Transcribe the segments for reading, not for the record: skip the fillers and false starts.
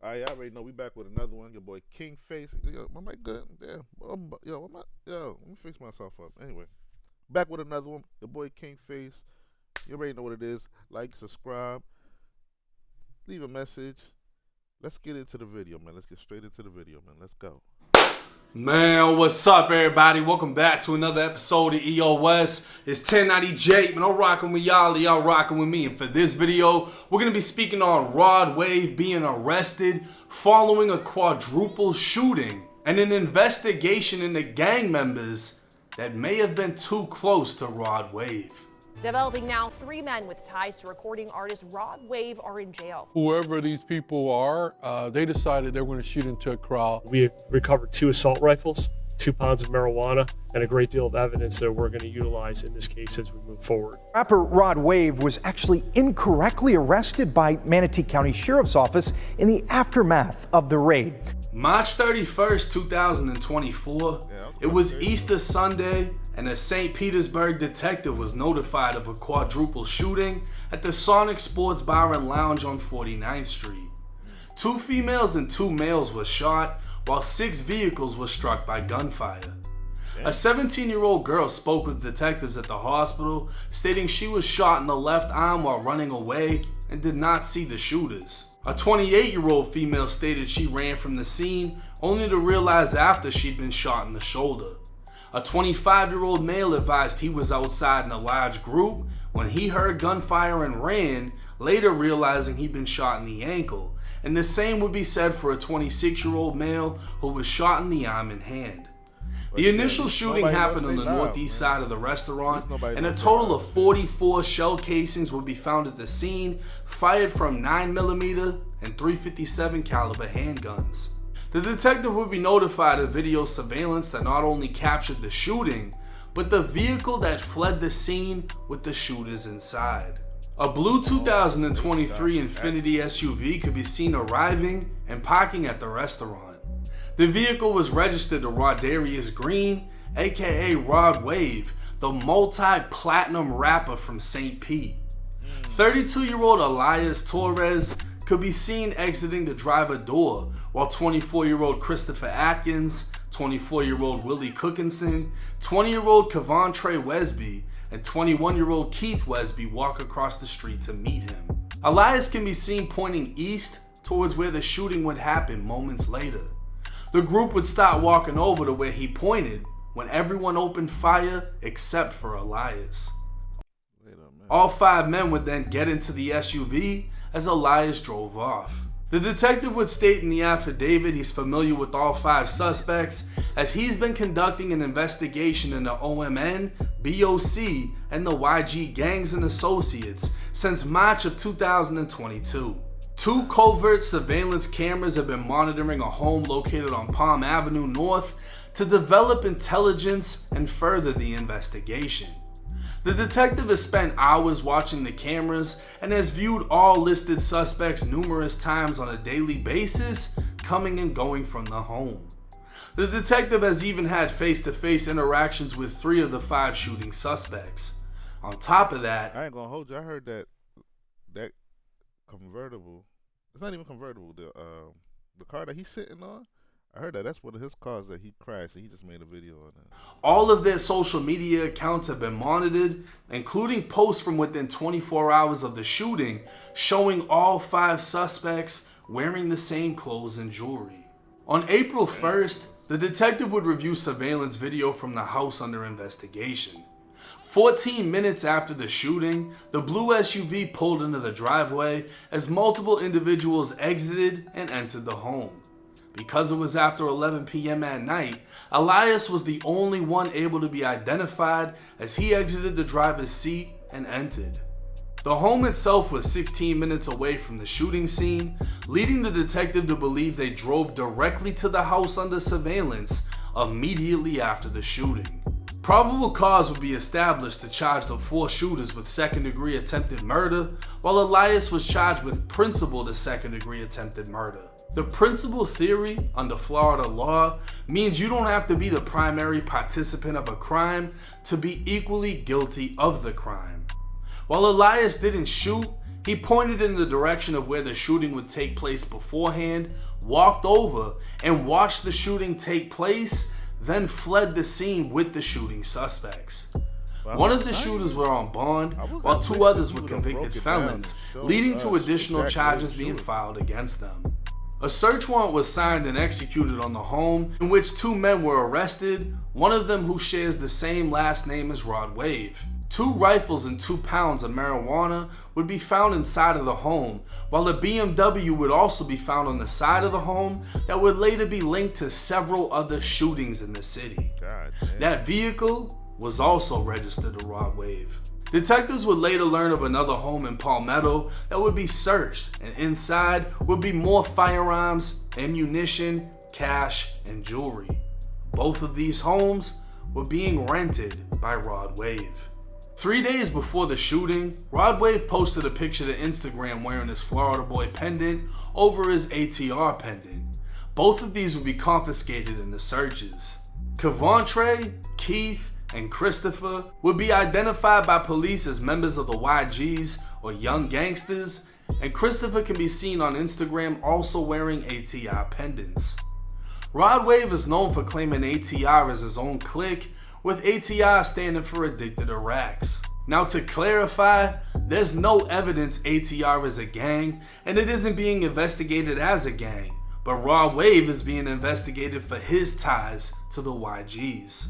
I already know we back with another one. Your boy King Face. Yo, my mic good? Damn. Let me fix myself up. Anyway, back with another one. Your boy King Face. You already know what it is. Like, subscribe, leave a message. Let's get into the video, man. Let's get straight into the video, man. Let's go. Man, what's up, everybody? Welcome back to another episode of EOS. It's 1090 Jake, man. I'm rocking with y'all rocking with me. And for this video, we're going to be speaking on Rod Wave being arrested following a quadruple shooting and an investigation into gang members that may have been too close to Rod Wave. Developing now, 3 men with ties to recording artist Rod Wave are in jail. Whoever these people are, they decided they were going to shoot into a crowd. We recovered 2 assault rifles, 2 pounds of marijuana, and a great deal of evidence that we're going to utilize in this case as we move forward. Rapper Rod Wave was actually incorrectly arrested by Manatee County Sheriff's Office in the aftermath of the raid. March 31st, 2024, it was Easter Sunday, and a St. Petersburg detective was notified of a quadruple shooting at the Sonic Sports Bar and Lounge on 49th Street. 2 females and 2 males were shot, while 6 vehicles were struck by gunfire. A 17-year-old girl spoke with detectives at the hospital, stating she was shot in the left arm while running away and did not see the shooters. A 28-year-old female stated she ran from the scene, only to realize after she'd been shot in the shoulder. A 25-year-old male advised he was outside in a large group when he heard gunfire and ran, later realizing he'd been shot in the ankle. And the same would be said for a 26-year-old male who was shot in the arm and hand. The initial shooting happened on the northeast side of the restaurant, and a total of 44 shell casings would be found at the scene, fired from 9mm and .357 caliber handguns. The detective would be notified of video surveillance that not only captured the shooting, but the vehicle that fled the scene with the shooters inside. A blue 2023 Infiniti SUV could be seen arriving and parking at the restaurant. The vehicle was registered to Rodarius Green, aka Rod Wave, the multi-platinum rapper from St. Pete. 32-year-old Elias Torres could be seen exiting the driver door, while 24-year-old Christopher Atkins, 24-year-old Willie Cookinson, 20-year-old Kevontre Wesby, and 21-year-old Keith Wesby walk across the street to meet him. Elias can be seen pointing east towards where the shooting would happen moments later. The group would start walking over to where he pointed when everyone opened fire except for Elias. All 5 men would then get into the SUV as Elias drove off. The detective would state in the affidavit he's familiar with all 5 suspects, as he's been conducting an investigation into OMN, BOC, and the YG gangs and associates since March of 2022. 2 covert surveillance cameras have been monitoring a home located on Palm Avenue North to develop intelligence and further the investigation. The detective has spent hours watching the cameras and has viewed all listed suspects numerous times on a daily basis, coming and going from the home. The detective has even had face-to-face interactions with 3 of the 5 shooting suspects. On top of that, I ain't gonna hold you. I heard that convertible. It's not even convertible. The car that he's sitting on. I heard that's one of his cars that he crashed, and he just made a video on that. All of their social media accounts have been monitored, including posts from within 24 hours of the shooting showing all 5 suspects wearing the same clothes and jewelry. On April 1st, the detective would review surveillance video from the house under investigation. 14 minutes after the shooting, the blue SUV pulled into the driveway as multiple individuals exited and entered the home. Because it was after 11 p.m. at night, Elias was the only one able to be identified as he exited the driver's seat and entered. The home itself was 16 minutes away from the shooting scene, leading the detective to believe they drove directly to the house under surveillance immediately after the shooting. Probable cause would be established to charge the 4 shooters with second-degree attempted murder, while Elias was charged with principal to second-degree attempted murder. The principal theory under Florida law means you don't have to be the primary participant of a crime to be equally guilty of the crime. While Elias didn't shoot, He pointed in the direction of where the shooting would take place beforehand, walked over and watched the shooting take place, then fled the scene with the shooting suspects. One of the shooters were on bond, while two others were convicted felons, leading to additional charges being filed against them. A search warrant was signed and executed on the home, in which two men were arrested, one of them who shares the same last name as Rod Wave. 2 rifles and 2 pounds of marijuana would be found inside of the home, while a BMW would also be found on the side of the home that would later be linked to several other shootings in the city. That vehicle was also registered to Rod Wave. Detectives would later learn of another home in Palmetto that would be searched, and inside would be more firearms, ammunition, cash, and jewelry. Both of these homes were being rented by Rod Wave. 3 days before the shooting, Rod Wave posted a picture to Instagram wearing his Florida Boy pendant over his ATR pendant. Both of these would be confiscated in the searches. Kevontre, Keith, and Christopher would be identified by police as members of the YGs or Young Gangsters, and Christopher can be seen on Instagram also wearing ATR pendants. Rod Wave is known for claiming ATR as his own clique, with ATR standing for Addicted to Racks. Now, to clarify, there's no evidence ATR is a gang, and it isn't being investigated as a gang, but Rod Wave is being investigated for his ties to the YGs.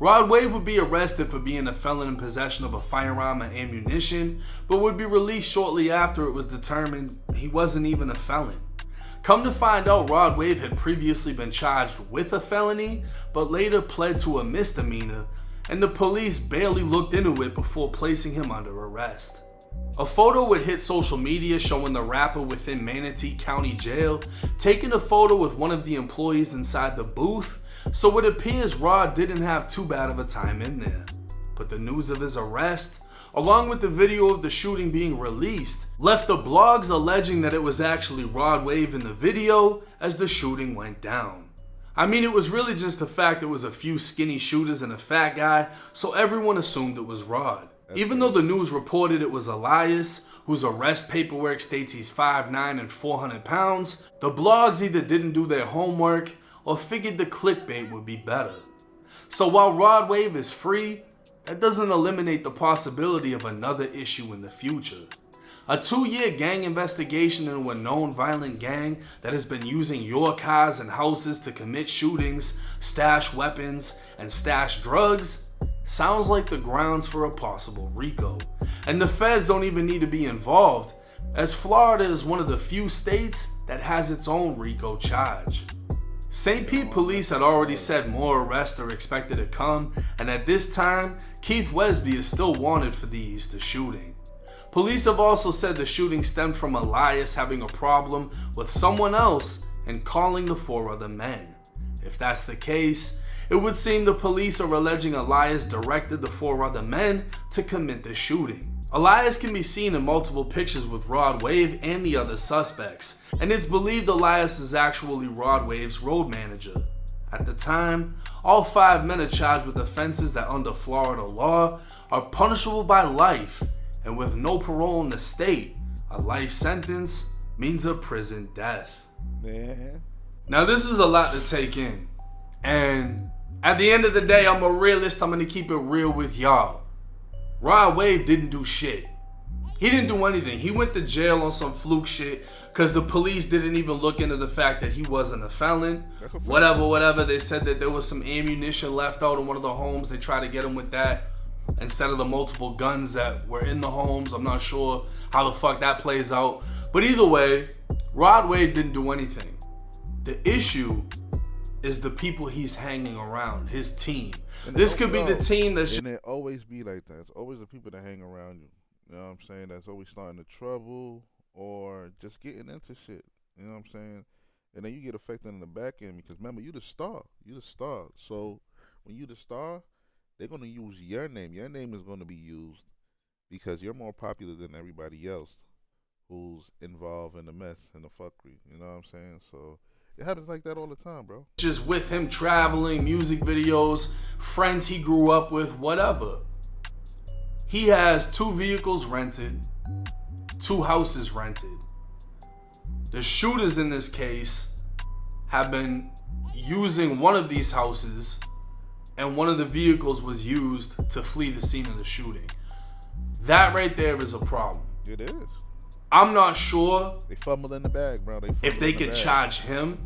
Rod Wave would be arrested for being a felon in possession of a firearm and ammunition, but would be released shortly after it was determined he wasn't even a felon. Come to find out, Rod Wave had previously been charged with a felony, but later pled to a misdemeanor, and the police barely looked into it before placing him under arrest. A photo would hit social media showing the rapper within Manatee County Jail taking a photo with one of the employees inside the booth, so it appears Rod didn't have too bad of a time in there. But the news of his arrest, along with the video of the shooting being released, left the blogs alleging that it was actually Rod Wave in the video as the shooting went down. I mean, it was really just the fact there was a few skinny shooters and a fat guy, so everyone assumed it was Rod. Even though the news reported it was Elias, whose arrest paperwork states he's 5'9" and 400 pounds, the blogs either didn't do their homework or figured the clickbait would be better. So while Rod Wave is free, that doesn't eliminate the possibility of another issue in the future. A 2-year gang investigation into a known violent gang that has been using your cars and houses to commit shootings, stash weapons, and stash drugs sounds like the grounds for a possible RICO. And the feds don't even need to be involved, as Florida is one of the few states that has its own RICO charge. St. Pete police had already said more arrests are expected to come, and at this time, Keith Wesby is still wanted for the Easter shooting. Police have also said the shooting stemmed from Elias having a problem with someone else and calling the 4 other men. If that's the case, it would seem the police are alleging Elias directed the 4 other men to commit the shooting. Elias can be seen in multiple pictures with Rod Wave and the other suspects, and it's believed Elias is actually Rod Wave's road manager. At the time, all 5 men are charged with offenses that under Florida law are punishable by life, and with no parole in the state, a life sentence means a prison death. Man. Now this is a lot to take in, and at the end of the day, I'm a realist. I'm gonna keep it real with y'all. Rod Wave didn't do shit. He didn't do anything. He went to jail on some fluke shit because the police didn't even look into the fact that he wasn't a felon. Whatever. They said that there was some ammunition left out in one of the homes. They tried to get him with that instead of the multiple guns that were in the homes. I'm not sure how the fuck that plays out. But either way, Rod Wave didn't do anything. The issue is the people he's hanging around, his team. This could be the team that's... And it always be like that. It's always the people that hang around you. You know what I'm saying? That's always starting the trouble or just getting into shit. You know what I'm saying? And then you get affected in the back end because remember, you the star. You the star. So when you the star, they're going to use your name. Your name is going to be used because you're more popular than everybody else who's involved in the mess and the fuckery. You know what I'm saying? So it happens like that all the time, bro. Just with him traveling, music videos, friends he grew up with, whatever. He has 2 vehicles rented, 2 houses rented. The shooters in this case have been using one of these houses, and one of the vehicles was used to flee the scene of the shooting. That right there is a problem. It is. I'm not sure They fumble in the bag, bro. if they could charge him,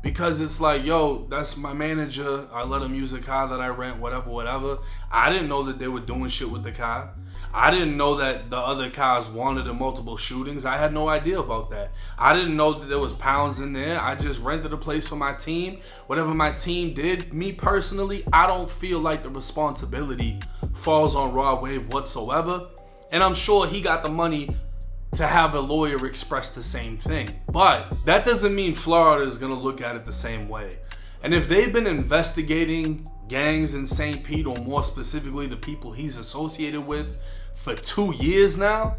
because it's like, yo, that's my manager. I let him use a car that I rent, whatever. I didn't know that they were doing shit with the car. I didn't know that the other cars wanted in multiple shootings. I had no idea about that. I didn't know that there was pounds in there. I just rented a place for my team. Whatever my team did, me personally, I don't feel like the responsibility falls on Rod Wave whatsoever. And I'm sure he got the money to have a lawyer express the same thing. But that doesn't mean Florida is gonna look at it the same way. And if they've been investigating gangs in St. Pete, or more specifically the people he's associated with, for 2 years now,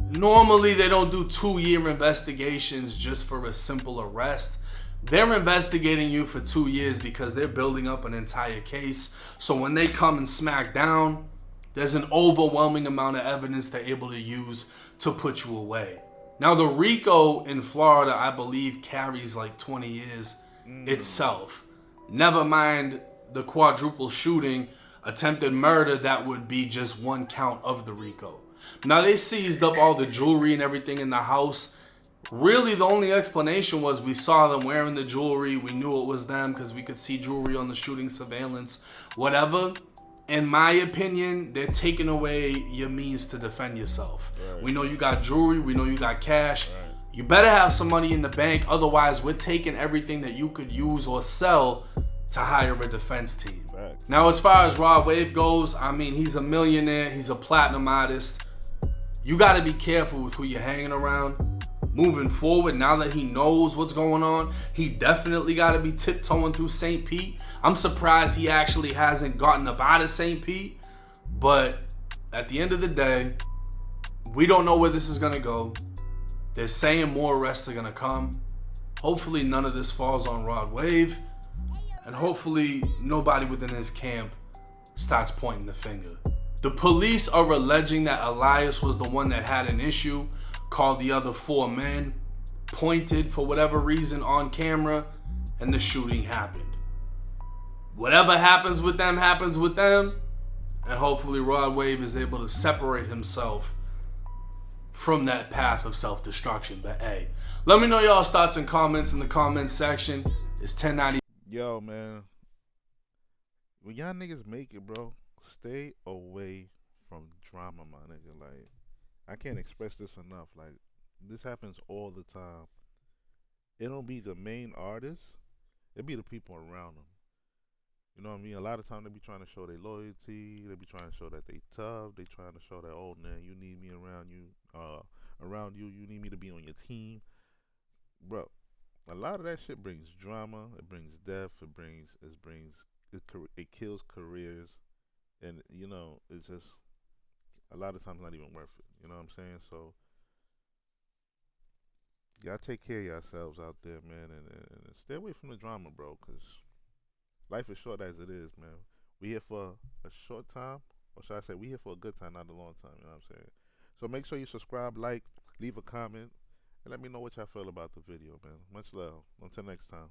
normally they don't do 2-year investigations just for a simple arrest. They're investigating you for 2 years because they're building up an entire case. So when they come and smack down, there's an overwhelming amount of evidence they're able to use to put you away. Now, the RICO in Florida, I believe, carries like 20 years itself. Never mind the quadruple shooting, attempted murder, that would be just one count of the RICO. Now, they seized up all the jewelry and everything in the house. Really, the only explanation was we saw them wearing the jewelry. We knew it was them because we could see jewelry on the shooting surveillance, whatever. In my opinion, they're taking away your means to defend yourself. Right. We know you got jewelry. We know you got cash. Right. You better have some money in the bank. Otherwise, we're taking everything that you could use or sell to hire a defense team. Right. Now, as far as Rod Wave goes, I mean, he's a millionaire. He's a platinum artist. You got to be careful with who you're hanging around. Moving forward, now that he knows what's going on, he definitely got to be tiptoeing through St. Pete. I'm surprised he actually hasn't gotten up out of St. Pete. But at the end of the day, we don't know where this is going to go. They're saying more arrests are going to come. Hopefully none of this falls on Rod Wave. And hopefully nobody within his camp starts pointing the finger. The police are alleging that Elias was the one that had an issue, called the other 4 men, pointed for whatever reason on camera, and the shooting happened. Whatever happens with them, and hopefully Rod Wave is able to separate himself from that path of self-destruction. But hey, let me know y'all's thoughts and comments in the comments section. It's 1090. Yo, man, when y'all niggas make it, bro, stay away from drama, my nigga. Like, I can't express this enough. Like, this happens all the time. It don't be the main artist. It be the people around them. You know what I mean? A lot of times they be trying to show their loyalty. They be trying to show that they tough. They trying to show that, oh, man, you need me around you. You need me to be on your team. Bro, a lot of that shit brings drama. It brings death. It kills careers. And, you know, it's just a lot of times not even worth it. You know what I'm saying? So, y'all take care of yourselves out there, man, and stay away from the drama, bro, because life is short as it is, man. We here for a short time, or should I say we here for a good time, not a long time, you know what I'm saying? So make sure you subscribe, like, leave a comment, and let me know what y'all feel about the video, man. Much love. Until next time.